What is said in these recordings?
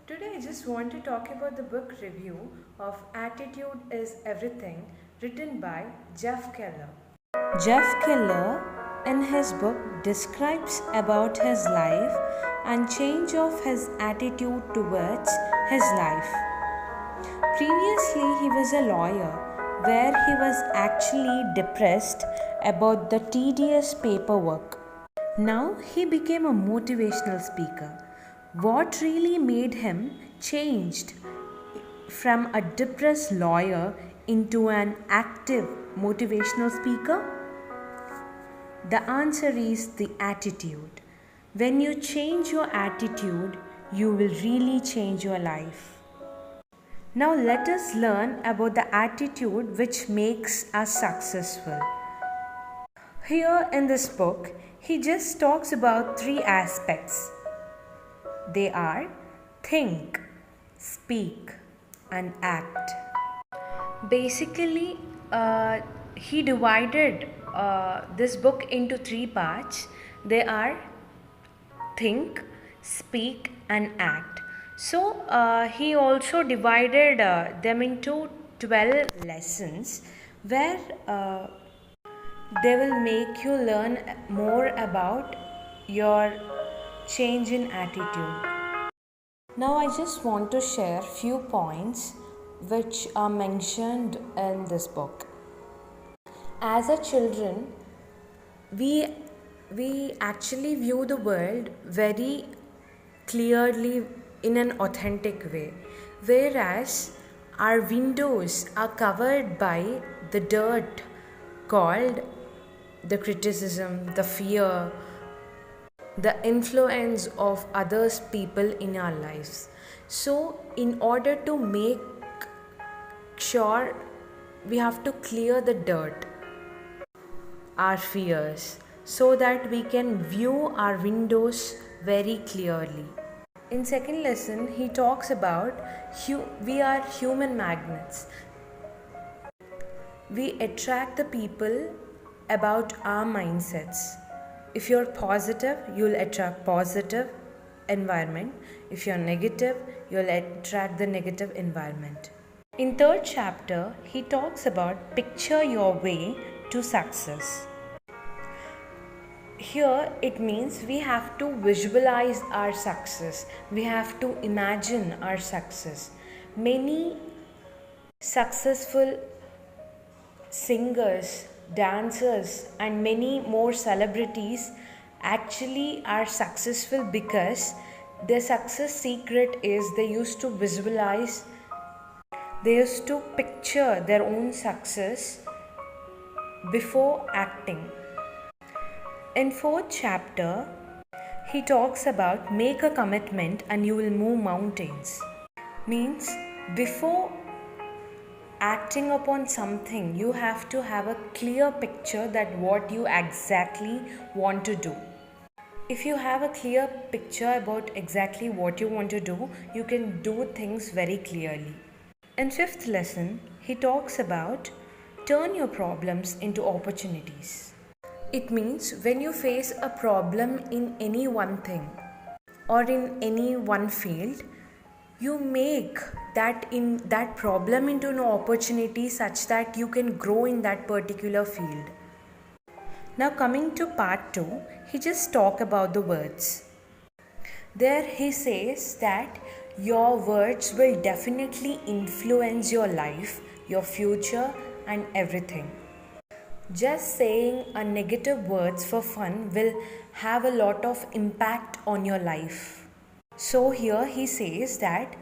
Today I just want to talk about the book review of Attitude is Everything, written by Jeff Keller. Jeff Keller in his book describes about his life and change of his attitude towards his life. Previously he was a lawyer where he was actually depressed about the tedious paperwork. Now he became a motivational speaker. What really made him changed from a depressed lawyer into an active motivational speaker? The answer is the attitude. When you change your attitude, you will really change your life. Now let us learn about the attitude which makes us successful. Here in this book, he just talks about three aspects. They are think, speak, and act. Basically, he divided this book into three parts. They are think, speak, and act. So, he also divided them into 12 lessons where they will make you learn more about your change in attitude. Now I just want to share few points which are mentioned in this book. As a children, we actually view the world very clearly in an authentic way, whereas our windows are covered by the dirt called the criticism, the fear, the influence of others people in our lives. So in order to make sure, we have to clear the dirt, our fears, so that we can view our windows very clearly. In second lesson he talks about we are human magnets. We attract the people about our mindsets. If you're positive, you'll attract positive environment. If you're negative, you'll attract the negative environment. In third chapter, he talks about picture your way to success. Here it means we have to visualize our success. We have to imagine our success. Many successful singers, dancers, and many more celebrities actually are successful because their success secret is they used to visualize, they used to picture their own success before acting. In fourth chapter, he talks about make a commitment and you will move mountains. Means before acting upon something, you have to have a clear picture that what you exactly want to do. If you have a clear picture about exactly what you want to do, you can do things very clearly. In fifth lesson, he talks about turn your problems into opportunities. It means when you face a problem in any one thing or in any one field, you make that problem into an opportunity such that you can grow in that particular field. Now coming to part 2, he just talk about the words. There he says that your words will definitely influence your life, your future, and everything. Just saying a negative words for fun will have a lot of impact on your life. So here he says that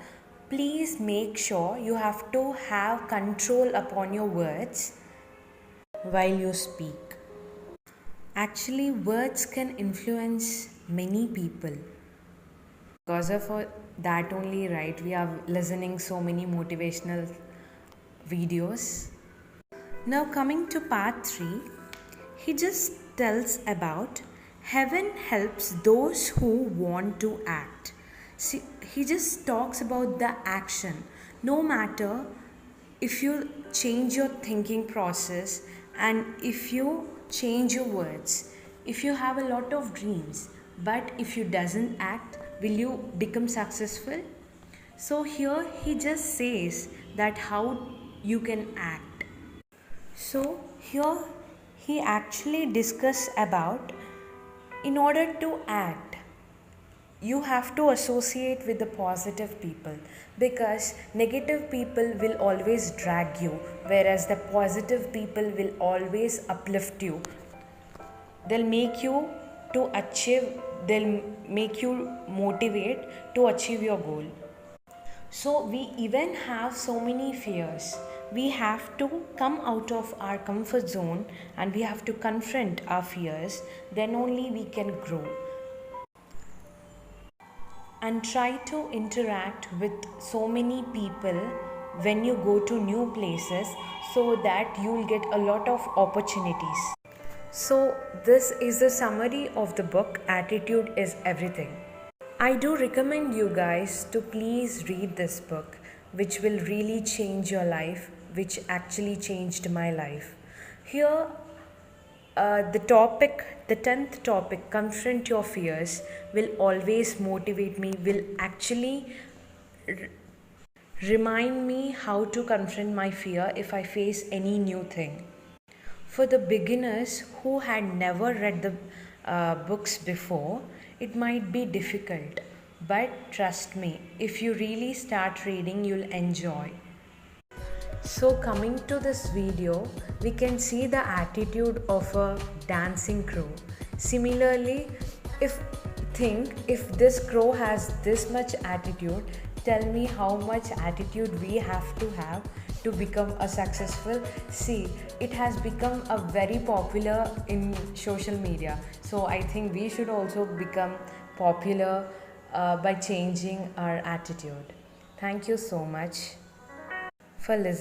please make sure you have to have control upon your words while you speak. Actually, words can influence many people. Because of that only, right, we are listening so many motivational videos. Now coming to part 3, he just tells about heaven helps those who want to act. See, he just talks about the action. No matter if you change your thinking process and if you change your words, if you have a lot of dreams, but if you doesn't act, will you become successful? So here he just says that how you can act. So here he actually discuss about, in order to act, you have to associate with the positive people, because negative people will always drag you, whereas the positive people will always uplift you. They'll make you to achieve, they'll make you motivate to achieve your goal. So we even have so many fears. We have to come out of our comfort zone and we have to confront our fears. Then only we can grow. And try to interact with so many people when you go to new places, so that you'll get a lot of opportunities. So this is the summary of the book Attitude is Everything. I do recommend you guys to please read this book, which will really change your life, which actually changed my life. Here, the 10th topic, confront your fears, will always motivate me, will actually remind me how to confront my fear if I face any new thing. For the beginners who had never read the books before, it might be difficult. But trust me, if you really start reading, you'll enjoy. So coming to this video, we can see the attitude of a dancing crow. Similarly, if this crow has this much attitude, tell me how much attitude we have to become a successful. See, it has become a very popular in social media. So I think we should also become popular by changing our attitude. Thank you so much for listening.